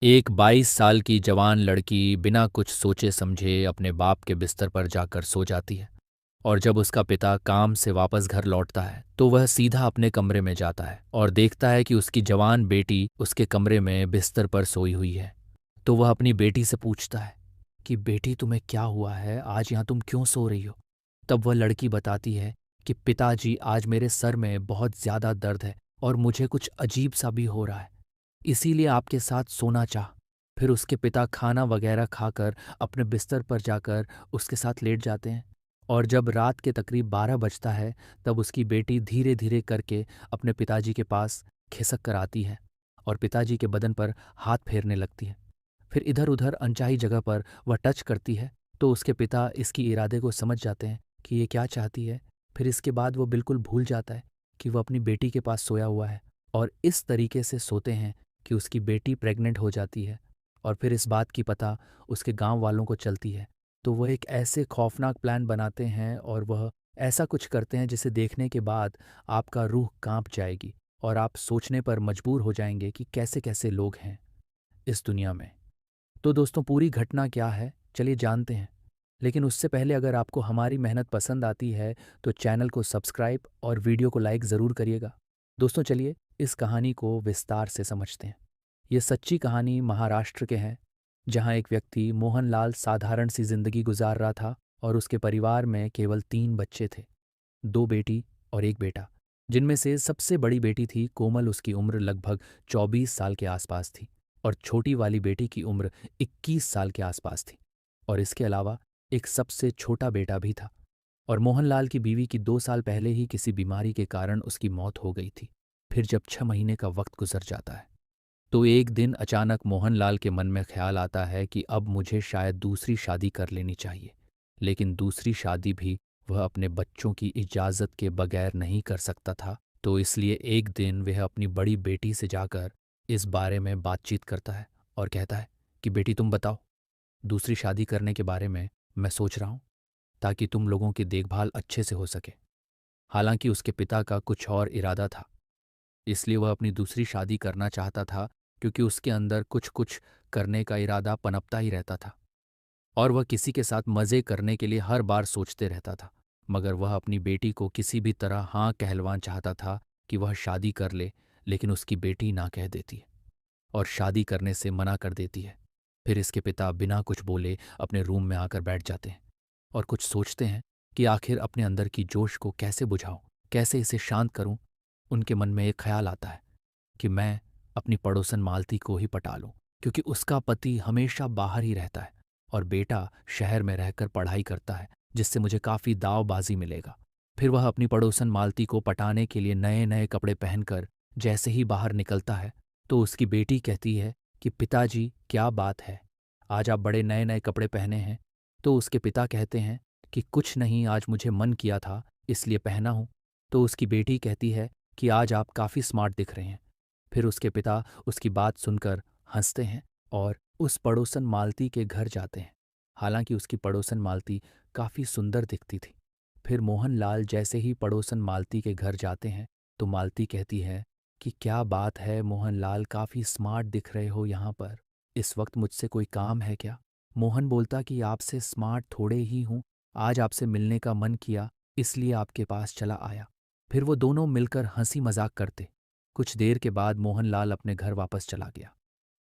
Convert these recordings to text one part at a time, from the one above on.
एक 22 साल की जवान लड़की बिना कुछ सोचे समझे अपने बाप के बिस्तर पर जाकर सो जाती है। और जब उसका पिता काम से वापस घर लौटता है तो वह सीधा अपने कमरे में जाता है और देखता है कि उसकी जवान बेटी उसके कमरे में बिस्तर पर सोई हुई है। तो वह अपनी बेटी से पूछता है कि बेटी, तुम्हें क्या हुआ है? आज यहाँ तुम क्यों सो रही हो? तब वह लड़की बताती है कि पिताजी, आज मेरे सर में बहुत ज़्यादा दर्द है और मुझे कुछ अजीब सा भी हो रहा है, इसीलिए आपके साथ सोना चाह। फिर उसके पिता खाना वगैरह खाकर अपने बिस्तर पर जाकर उसके साथ लेट जाते हैं। और जब रात के तकरीब 12 बजता है तब उसकी बेटी धीरे धीरे करके अपने पिताजी के पास खिसक कर आती है और पिताजी के बदन पर हाथ फेरने लगती है। फिर इधर उधर अनचाही जगह पर वह टच करती है तो उसके पिता इसकी इरादे को समझ जाते हैं कि ये क्या चाहती है। फिर इसके बाद वो बिल्कुल भूल जाता है कि वह अपनी बेटी के पास सोया हुआ है और इस तरीके से सोते हैं कि उसकी बेटी प्रेग्नेंट हो जाती है। और फिर इस बात की पता उसके गांव वालों को चलती है तो वह एक ऐसे खौफनाक प्लान बनाते हैं और वह ऐसा कुछ करते हैं जिसे देखने के बाद आपका रूह कांप जाएगी और आप सोचने पर मजबूर हो जाएंगे कि कैसे कैसे लोग हैं इस दुनिया में। तो दोस्तों, पूरी घटना क्या है, चलिए जानते हैं। लेकिन उससे पहले अगर आपको हमारी मेहनत पसंद आती है तो चैनल को सब्सक्राइब और वीडियो को लाइक ज़रूर करिएगा। दोस्तों, चलिए इस कहानी को विस्तार से समझते हैं। ये सच्ची कहानी महाराष्ट्र के हैं, जहाँ एक व्यक्ति मोहनलाल साधारण सी जिंदगी गुजार रहा था और उसके परिवार में केवल 3 बच्चे थे, 2 बेटी और एक बेटा, जिनमें से सबसे बड़ी बेटी थी कोमल। उसकी उम्र लगभग 24 साल के आसपास थी और छोटी वाली बेटी की उम्र 21 साल के आसपास थी। और इसके अलावा एक सबसे छोटा बेटा भी था। और मोहनलाल की बीवी की 2 साल पहले ही किसी बीमारी के कारण उसकी मौत हो गई थी। फिर जब 6 महीने का वक्त गुजर जाता है तो एक दिन अचानक मोहनलाल के मन में ख्याल आता है कि अब मुझे शायद दूसरी शादी कर लेनी चाहिए। लेकिन दूसरी शादी भी वह अपने बच्चों की इजाज़त के बगैर नहीं कर सकता था। तो इसलिए एक दिन वह अपनी बड़ी बेटी से जाकर इस बारे में बातचीत करता है और कहता है कि बेटी, तुम बताओ, दूसरी शादी करने के बारे में मैं सोच रहा हूँ, ताकि तुम लोगों की देखभाल अच्छे से हो सके। हालांकि उसके पिता का कुछ और इरादा था, इसलिए वह अपनी दूसरी शादी करना चाहता था, क्योंकि उसके अंदर कुछ कुछ करने का इरादा पनपता ही रहता था और वह किसी के साथ मज़े करने के लिए हर बार सोचते रहता था। मगर वह अपनी बेटी को किसी भी तरह हाँ कहलवाना चाहता था कि वह शादी कर ले। लेकिन उसकी बेटी ना कह देती है और शादी करने से मना कर देती है। फिर इसके पिता बिना कुछ बोले अपने रूम में आकर बैठ जाते हैं और कुछ सोचते हैं कि आखिर अपने अंदर की जोश को कैसे बुझाऊं, कैसे इसे शांत करूं। उनके मन में एक ख्याल आता है कि मैं अपनी पड़ोसन मालती को ही पटा लूं, क्योंकि उसका पति हमेशा बाहर ही रहता है और बेटा शहर में रहकर पढ़ाई करता है, जिससे मुझे काफ़ी दावबाजी मिलेगा। फिर वह अपनी पड़ोसन मालती को पटाने के लिए नए नए कपड़े पहनकर जैसे ही बाहर निकलता है तो उसकी बेटी कहती है कि पिताजी, क्या बात है, आज आप बड़े नए नए कपड़े पहने हैं। तो उसके पिता कहते हैं कि कुछ नहीं, आज मुझे मन किया था इसलिए पहना हूँ। तो उसकी बेटी कहती है कि आज आप काफ़ी स्मार्ट दिख रहे हैं। फिर उसके पिता उसकी बात सुनकर हंसते हैं और उस पड़ोसन मालती के घर जाते हैं। हालांकि उसकी पड़ोसन मालती काफ़ी सुंदर दिखती थी। फिर मोहनलाल जैसे ही पड़ोसन मालती के घर जाते हैं तो मालती कहती है कि क्या बात है मोहनलाल, काफ़ी स्मार्ट दिख रहे हो यहाँ पर, इस वक्त मुझसे कोई काम है क्या? मोहन बोलता कि आपसे स्मार्ट थोड़े ही हूँ, आज आपसे मिलने का मन किया इसलिए आपके पास चला आया। फिर वो दोनों मिलकर हंसी मजाक करते। कुछ देर के बाद मोहनलाल अपने घर वापस चला गया।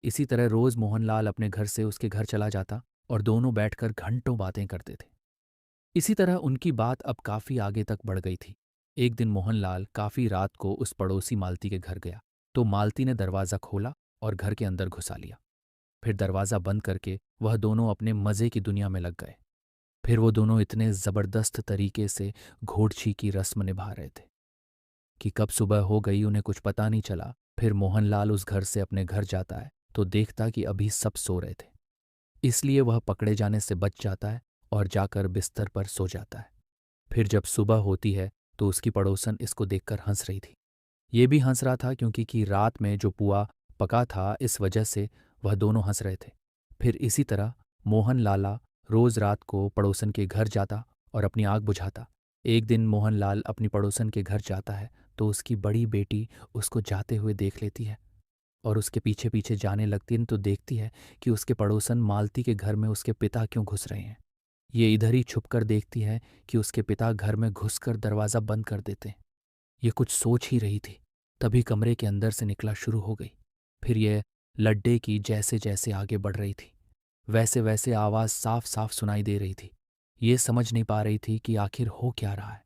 इसी तरह रोज मोहनलाल अपने घर से उसके घर चला जाता और दोनों बैठकर घंटों बातें करते थे। इसी तरह उनकी बात अब काफी आगे तक बढ़ गई थी। एक दिन मोहनलाल काफी रात को उस पड़ोसी मालती के घर गया तो मालती ने दरवाज़ा खोला और घर के अंदर घुसा लिया। फिर दरवाज़ा बंद करके वह दोनों अपने मज़े की दुनिया में लग गए। फिर वो दोनों इतने ज़बरदस्त तरीके से घोड़छी की रस्म निभा रहे थे कि कब सुबह हो गई उन्हें कुछ पता नहीं चला। फिर मोहनलाल उस घर से अपने घर जाता है तो देखता कि अभी सब सो रहे थे, इसलिए वह पकड़े जाने से बच जाता है और जाकर बिस्तर पर सो जाता है। फिर जब सुबह होती है तो उसकी पड़ोसन इसको देखकर हंस रही थी। ये भी हंस रहा था क्योंकि कि रात में जो पुआ पका था इस वजह से वह दोनों हंस रहे थे। फिर इसी तरह मोहन लाला रोज रात को पड़ोसन के घर जाता और अपनी आग बुझाता। एक दिन मोहनलाल अपनी पड़ोसन के घर जाता है तो उसकी बड़ी बेटी उसको जाते हुए देख लेती है और उसके पीछे पीछे जाने लगती है तो देखती है कि उसके पड़ोसन मालती के घर में उसके पिता क्यों घुस रहे हैं। ये इधर ही छुपकर देखती है कि उसके पिता घर में घुसकर दरवाज़ा बंद कर देते हैं। ये कुछ सोच ही रही थी, तभी कमरे के अंदर से निकला शुरू हो गई। फिर ये लड्डे की जैसे जैसे आगे बढ़ रही थी, वैसे वैसे आवाज़ साफ साफ सुनाई दे रही थी। ये समझ नहीं पा रही थी कि आखिर हो क्या रहा है।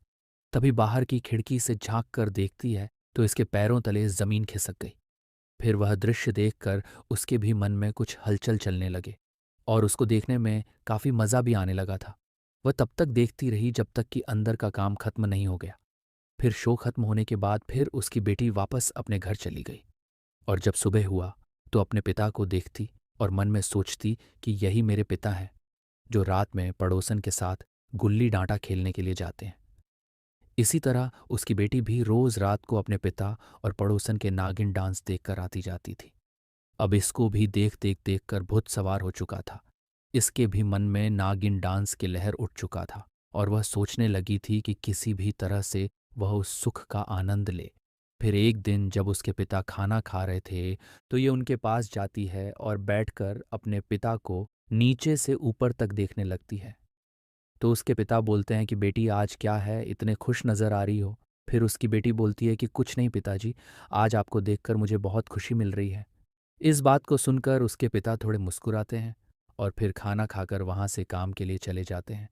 तभी बाहर की खिड़की से झांक कर देखती है तो इसके पैरों तले जमीन खिसक गई। फिर वह दृश्य देखकर उसके भी मन में कुछ हलचल चलने लगे और उसको देखने में काफी मजा भी आने लगा था। वह तब तक देखती रही जब तक कि अंदर का काम खत्म नहीं हो गया। फिर शो खत्म होने के बाद फिर उसकी बेटी वापस अपने घर चली गई और जब सुबह हुआ तो अपने पिता को देखती और मन में सोचती कि यही मेरे पिता हैं जो रात में पड़ोसन के साथ गुल्ली डांटा खेलने के लिए जाते हैं। इसी तरह उसकी बेटी भी रोज रात को अपने पिता और पड़ोसन के नागिन डांस देखकर आती जाती थी। अब इसको भी देख कर भूत सवार हो चुका था। इसके भी मन में नागिन डांस की लहर उठ चुका था और वह सोचने लगी थी कि किसी भी तरह से वह उस सुख का आनंद ले। फिर एक दिन जब उसके पिता खाना खा रहे थे तो ये उनके पास जाती है और बैठकर अपने पिता को नीचे से ऊपर तक देखने लगती है। तो उसके पिता बोलते हैं कि बेटी आज क्या है, इतने खुश नज़र आ रही हो। फिर उसकी बेटी बोलती है कि कुछ नहीं पिताजी, आज आपको देखकर मुझे बहुत खुशी मिल रही है। इस बात को सुनकर उसके पिता थोड़े मुस्कुराते हैं और फिर खाना खाकर वहाँ से काम के लिए चले जाते हैं।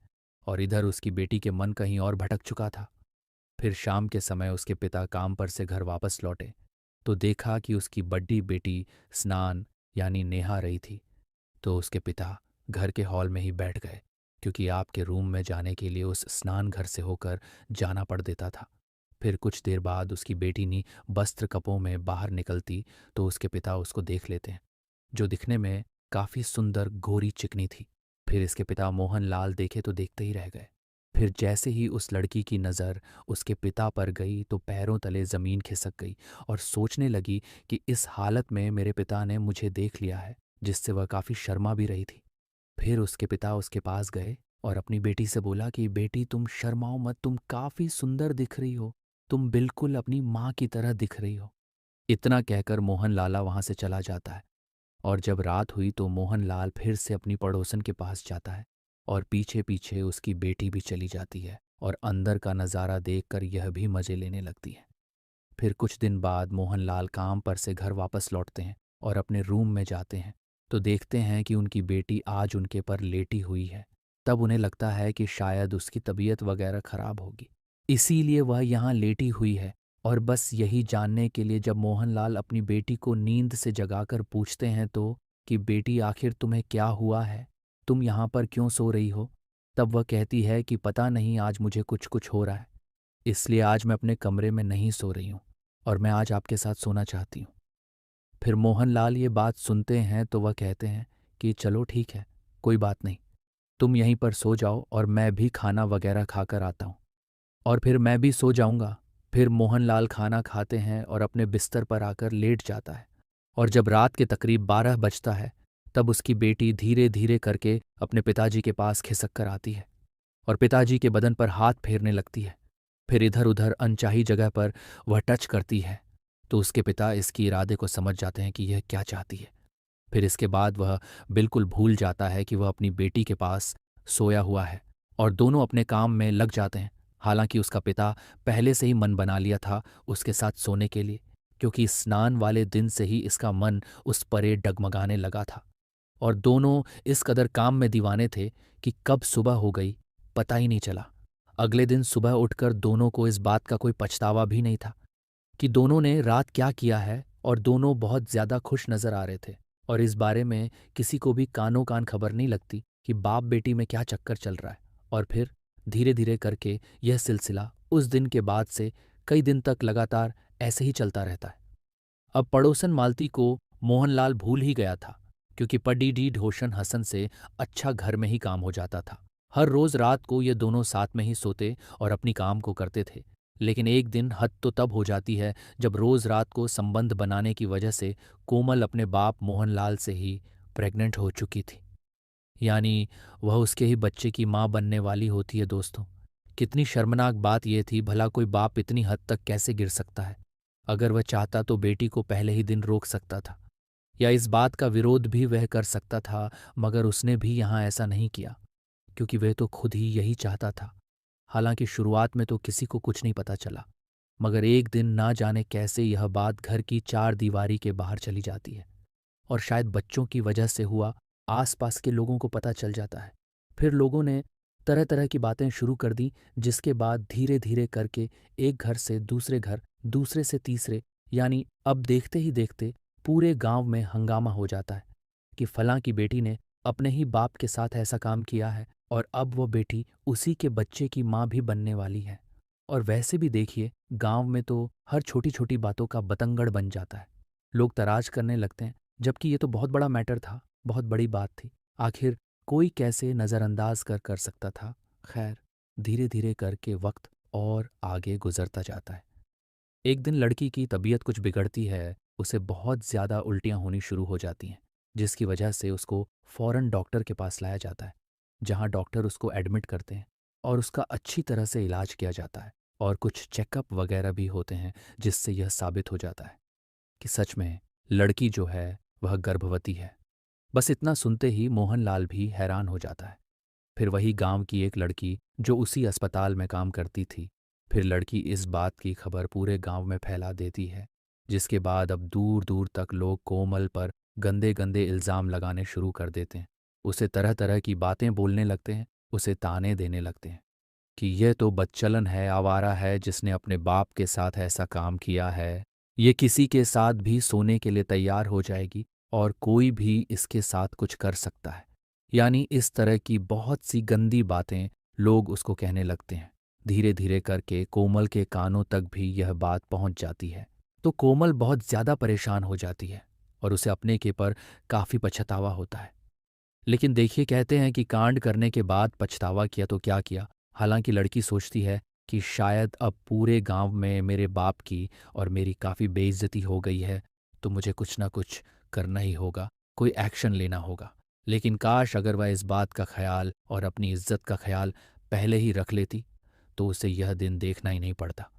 और इधर उसकी बेटी के मन कहीं और भटक चुका था। फिर शाम के समय उसके पिता काम पर से घर वापस लौटे तो देखा कि उसकी बड़ी बेटी स्नान यानी नेहा रही थी। तो उसके पिता घर के हॉल में ही बैठ गए क्योंकि आपके रूम में जाने के लिए उस स्नान घर से होकर जाना पड़ देता था। फिर कुछ देर बाद उसकी बेटी नी वस्त्र कपों में बाहर निकलती तो उसके पिता उसको देख लेते हैं, जो दिखने में काफी सुंदर गोरी चिकनी थी। फिर इसके पिता मोहन लाल देखे तो देखते ही रह गए। फिर जैसे ही उस लड़की की नज़र उसके पिता पर गई तो पैरों तले ज़मीन खिसक गई और सोचने लगी कि इस हालत में मेरे पिता ने मुझे देख लिया है, जिससे वह काफ़ी शर्मा भी रही थी। फिर उसके पिता उसके पास गए और अपनी बेटी से बोला कि बेटी तुम शर्माओ मत, तुम काफ़ी सुंदर दिख रही हो, तुम बिल्कुल अपनी माँ की तरह दिख रही हो। इतना कहकर मोहन लाला वहाँ से चला जाता है। और जब रात हुई तो मोहन लाल फिर से अपनी पड़ोसन के पास जाता है और पीछे पीछे उसकी बेटी भी चली जाती है और अंदर का नज़ारा देखकर यह भी मज़े लेने लगती है। फिर कुछ दिन बाद मोहनलाल काम पर से घर वापस लौटते हैं और अपने रूम में जाते हैं तो देखते हैं कि उनकी बेटी आज उनके पर लेटी हुई है। तब उन्हें लगता है कि शायद उसकी तबीयत वगैरह खराब होगी, इसीलिए वह यहाँ लेटी हुई है। और बस यही जानने के लिए जब मोहनलाल अपनी बेटी को नींद से जगाकर पूछते हैं तो कि बेटी आखिर तुम्हें क्या हुआ है, तुम यहाँ पर क्यों सो रही हो, तब वह कहती है कि पता नहीं आज मुझे कुछ कुछ हो रहा है, इसलिए आज मैं अपने कमरे में नहीं सो रही हूँ और मैं आज आपके साथ सोना चाहती हूँ। फिर मोहनलाल ये बात सुनते हैं तो वह कहते हैं कि चलो ठीक है, कोई बात नहीं, तुम यहीं पर सो जाओ और मैं भी खाना वगैरह खाकर आता हूँ और फिर मैं भी सो जाऊंगा। फिर मोहनलाल खाना खाते हैं और अपने बिस्तर पर आकर लेट जाता है और जब रात के तकरीब 12 बजता है तब उसकी बेटी धीरे धीरे करके अपने पिताजी के पास खिसक कर आती है और पिताजी के बदन पर हाथ फेरने लगती है। फिर इधर उधर अनचाही जगह पर वह टच करती है तो उसके पिता इसकी इरादे को समझ जाते हैं कि यह क्या चाहती है। फिर इसके बाद वह बिल्कुल भूल जाता है कि वह अपनी बेटी के पास सोया हुआ है और दोनों अपने काम में लग जाते हैं। हालांकि उसका पिता पहले से ही मन बना लिया था उसके साथ सोने के लिए, क्योंकि स्नान वाले दिन से ही इसका मन उस परे डगमगाने लगा था और दोनों इस कदर काम में दीवाने थे कि कब सुबह हो गई पता ही नहीं चला। अगले दिन सुबह उठकर दोनों को इस बात का कोई पछतावा भी नहीं था कि दोनों ने रात क्या किया है और दोनों बहुत ज्यादा खुश नजर आ रहे थे और इस बारे में किसी को भी कानों कान खबर नहीं लगती कि बाप बेटी में क्या चक्कर चल रहा है। और फिर धीरे धीरे करके यह सिलसिला उस दिन के बाद से कई दिन तक लगातार ऐसे ही चलता रहता है। अब पड़ोसन मालती को मोहनलाल भूल ही गया था, क्योंकि पडीडी ढोशन हसन से अच्छा घर में ही काम हो जाता था। हर रोज रात को ये दोनों साथ में ही सोते और अपनी काम को करते थे। लेकिन एक दिन हद तो तब हो जाती है जब रोज रात को संबंध बनाने की वजह से कोमल अपने बाप मोहनलाल से ही प्रेग्नेंट हो चुकी थी। यानी वह उसके ही बच्चे की माँ बनने वाली होती है। दोस्तों, कितनी शर्मनाक बात यह थी, भला कोई बाप इतनी हद तक कैसे गिर सकता है। अगर वह चाहता तो बेटी को पहले ही दिन रोक सकता था, या इस बात का विरोध भी वह कर सकता था, मगर उसने भी यहाँ ऐसा नहीं किया, क्योंकि वह तो खुद ही यही चाहता था। हालांकि शुरुआत में तो किसी को कुछ नहीं पता चला, मगर एक दिन ना जाने कैसे यह बात घर की चार दीवारी के बाहर चली जाती है, और शायद बच्चों की वजह से हुआ आसपास के लोगों को पता चल जाता है। फिर लोगों ने तरह तरह की बातें शुरू कर दी, जिसके बाद धीरे धीरे करके एक घर से दूसरे घर, दूसरे से तीसरे, यानी अब देखते ही देखते पूरे गांव में हंगामा हो जाता है कि फलां की बेटी ने अपने ही बाप के साथ ऐसा काम किया है, और अब वो बेटी उसी के बच्चे की माँ भी बनने वाली है। और वैसे भी देखिए, गांव में तो हर छोटी छोटी बातों का बतंगड़ बन जाता है। लोग तराज करने लगते हैं, जबकि ये तो बहुत बड़ा मैटर था, बहुत बड़ी बात थी। आखिर कोई कैसे नज़रअंदाज कर सकता था। खैर, धीरे धीरे करके वक्त और आगे गुजरता जाता है। एक दिन लड़की की तबीयत कुछ बिगड़ती है, उसे बहुत ज़्यादा उल्टियाँ होनी शुरू हो जाती हैं, जिसकी वजह से उसको फ़ौरन डॉक्टर के पास लाया जाता है, जहाँ डॉक्टर उसको एडमिट करते हैं और उसका अच्छी तरह से इलाज किया जाता है, और कुछ चेकअप वगैरह भी होते हैं, जिससे यह साबित हो जाता है कि सच में लड़की जो है वह गर्भवती है। बस इतना सुनते ही मोहनलाल भी हैरान हो जाता है। फिर वही गांव की एक लड़की जो उसी अस्पताल में काम करती थी, फिर लड़की इस बात की खबर पूरे गांव में फैला देती है, जिसके बाद अब दूर दूर तक लोग कोमल पर गंदे गंदे इल्ज़ाम लगाने शुरू कर देते हैं। उसे तरह तरह की बातें बोलने लगते हैं, उसे ताने देने लगते हैं कि यह तो बदचलन है, आवारा है, जिसने अपने बाप के साथ ऐसा काम किया है। ये किसी के साथ भी सोने के लिए तैयार हो जाएगी, और कोई भी इसके साथ कुछ कर सकता है। यानी इस तरह की बहुत सी गंदी बातें लोग उसको कहने लगते हैं। धीरे धीरे करके कोमल के कानों तक भी यह बात पहुंच जाती है, तो कोमल बहुत ज़्यादा परेशान हो जाती है, और उसे अपने के पर काफ़ी पछतावा होता है। लेकिन देखिए, कहते हैं कि कांड करने के बाद पछतावा किया तो क्या किया। हालांकि लड़की सोचती है कि शायद अब पूरे गांव में मेरे बाप की और मेरी काफ़ी बेइज्जती हो गई है, तो मुझे कुछ ना कुछ करना ही होगा, कोई एक्शन लेना होगा। लेकिन काश अगर वह इस बात का ख्याल और अपनी इज्जत का ख्याल पहले ही रख लेती, तो उसे यह दिन देखना ही नहीं पड़ता।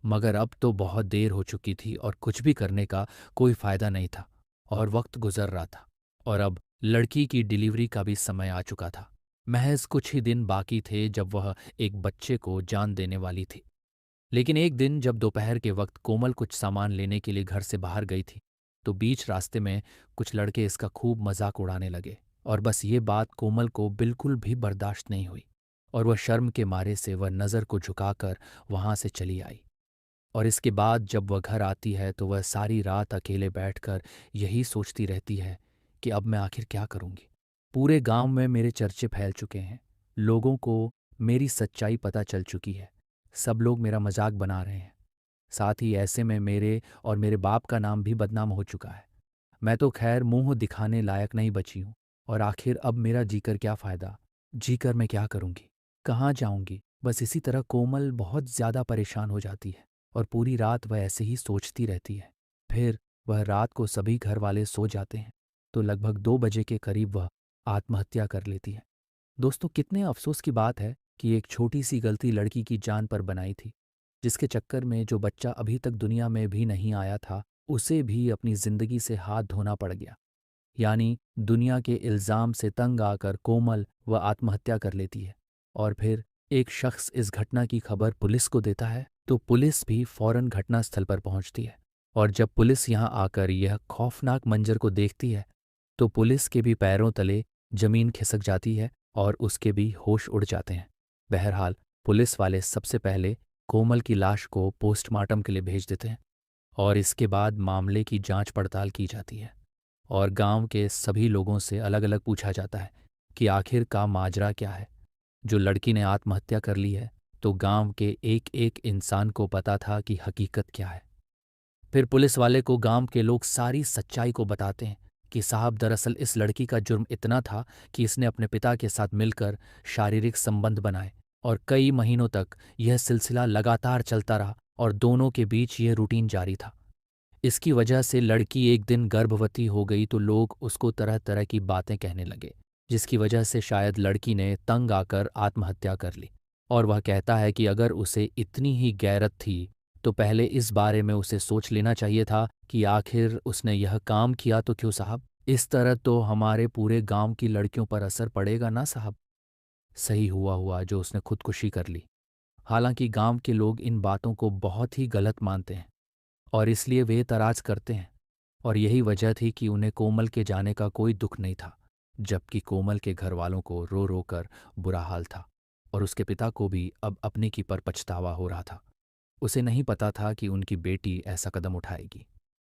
मगर अब तो बहुत देर हो चुकी थी, और कुछ भी करने का कोई फ़ायदा नहीं था, और वक्त गुजर रहा था, और अब लड़की की डिलीवरी का भी समय आ चुका था। महज कुछ ही दिन बाकी थे जब वह एक बच्चे को जान देने वाली थी। लेकिन एक दिन जब दोपहर के वक्त कोमल कुछ सामान लेने के लिए घर से बाहर गई थी, तो बीच रास्ते में कुछ लड़के इसका खूब मजाक उड़ाने लगे, और बस ये बात कोमल को बिल्कुल भी बर्दाश्त नहीं हुई, और वह शर्म के मारे से वह नज़र को झुकाकर वहां से चली आई। और इसके बाद जब वह घर आती है तो वह सारी रात अकेले बैठकर यही सोचती रहती है कि अब मैं आखिर क्या करूंगी। पूरे गांव में मेरे चर्चे फैल चुके हैं, लोगों को मेरी सच्चाई पता चल चुकी है, सब लोग मेरा मजाक बना रहे हैं। साथ ही ऐसे में मेरे और मेरे बाप का नाम भी बदनाम हो चुका है। मैं तो खैर मुंह दिखाने लायक नहीं बची हूँ, और आखिर अब मेरा जीकर क्या फ़ायदा, जीकर मैं क्या करूँगी, कहाँ जाऊँगी। बस इसी तरह कोमल बहुत ज़्यादा परेशान हो जाती है, और पूरी रात वह ऐसे ही सोचती रहती है। फिर वह रात को सभी घर वाले सो जाते हैं, तो लगभग 2 बजे के करीब वह आत्महत्या कर लेती है। दोस्तों, कितने अफसोस की बात है कि एक छोटी सी गलती लड़की की जान पर बनाई थी, जिसके चक्कर में जो बच्चा अभी तक दुनिया में भी नहीं आया था, उसे भी अपनी जिंदगी से हाथ धोना पड़ गया। यानी दुनिया के इल्ज़ाम से तंग आकर कोमल वह आत्महत्या कर लेती है। और फिर एक शख्स इस घटना की खबर पुलिस को देता है, तो पुलिस भी फौरन घटनास्थल पर पहुंचती है। और जब पुलिस यहां आकर यह खौफनाक मंजर को देखती है, तो पुलिस के भी पैरों तले जमीन खिसक जाती है, और उसके भी होश उड़ जाते हैं। बहरहाल, पुलिस वाले सबसे पहले कोमल की लाश को पोस्टमार्टम के लिए भेज देते हैं, और इसके बाद मामले की जांच पड़ताल की जाती है, और गांव के सभी लोगों से अलग अलग पूछा जाता है कि आखिर का माजरा क्या है। जो लड़की ने आत्महत्या कर ली है, तो गांव के एक एक इंसान को पता था कि हकीकत क्या है। फिर पुलिस वाले को गांव के लोग सारी सच्चाई को बताते हैं कि साहब, दरअसल इस लड़की का जुर्म इतना था कि इसने अपने पिता के साथ मिलकर शारीरिक संबंध बनाए, और कई महीनों तक यह सिलसिला लगातार चलता रहा, और दोनों के बीच यह रूटीन जारी था। इसकी वजह से लड़की एक दिन गर्भवती हो गई, तो लोग उसको तरह तरह की बातें कहने लगे, जिसकी वजह से शायद लड़की ने तंग आकर आत्महत्या कर ली। और वह कहता है कि अगर उसे इतनी ही गैरत थी तो पहले इस बारे में उसे सोच लेना चाहिए था कि आखिर उसने यह काम किया तो क्यों साहब। इस तरह तो हमारे पूरे गांव की लड़कियों पर असर पड़ेगा ना साहब। सही हुआ हुआ जो उसने खुदकुशी कर ली। हालांकि गांव के लोग इन बातों को बहुत ही गलत मानते हैं और इसलिए वे एतराज करते हैं। और यही वजह थी कि उन्हें कोमल के जाने का कोई दुख नहीं था, जबकि कोमल के घर वालों को रो रो कर बुरा हाल था और उसके पिता को भी अब अपने की पर पछतावा हो रहा था। उसे नहीं पता था कि उनकी बेटी ऐसा कदम उठाएगी।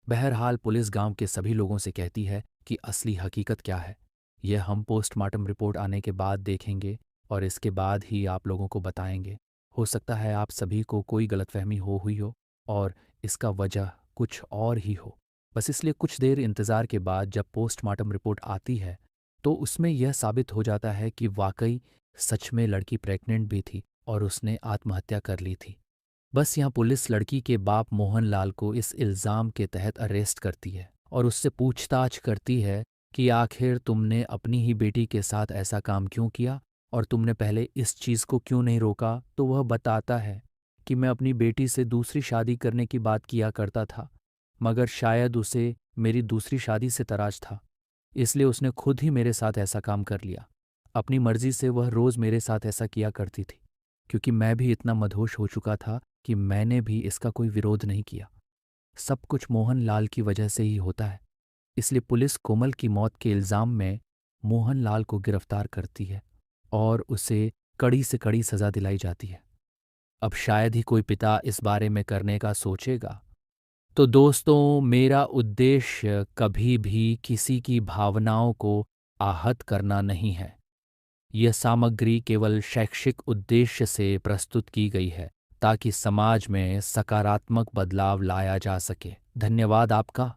बहरहाल पुलिस गांव के सभी लोगों से कहती है कि असली हकीकत क्या है यह हम पोस्टमार्टम रिपोर्ट आने के बाद देखेंगे और इसके बाद ही आप लोगों को बताएंगे। हो सकता है आप सभी को कोई गलतफहमी हो हुई हो और इसका वजह कुछ और ही हो। बस इसलिए कुछ देर इंतज़ार के बाद जब पोस्टमार्टम रिपोर्ट आती है तो उसमें यह साबित हो जाता है कि वाकई सच में लड़की प्रेग्नेंट भी थी और उसने आत्महत्या कर ली थी। बस यहाँ पुलिस लड़की के बाप मोहनलाल को इस इल्ज़ाम के तहत अरेस्ट करती है और उससे पूछताछ करती है कि आखिर तुमने अपनी ही बेटी के साथ ऐसा काम क्यों किया और तुमने पहले इस चीज़ को क्यों नहीं रोका। तो वह बताता है कि मैं अपनी बेटी से दूसरी शादी करने की बात किया करता था, मगर शायद उसे मेरी दूसरी शादी से तराज था, इसलिए उसने खुद ही मेरे साथ ऐसा काम कर लिया। अपनी मर्जी से वह रोज़ मेरे साथ ऐसा किया करती थी, क्योंकि मैं भी इतना मदहोश हो चुका था कि मैंने भी इसका कोई विरोध नहीं किया। सब कुछ मोहन लाल की वजह से ही होता है, इसलिए पुलिस कोमल की मौत के इल्ज़ाम में मोहन लाल को गिरफ्तार करती है और उसे कड़ी से कड़ी सज़ा दिलाई जाती है। अब शायद ही कोई पिता इस बारे में करने का सोचेगा। तो दोस्तों, मेरा उद्देश्य कभी भी किसी की भावनाओं को आहत करना नहीं है। यह सामग्री केवल शैक्षिक उद्देश्य से प्रस्तुत की गई है ताकि समाज में सकारात्मक बदलाव लाया जा सके। धन्यवाद आपका।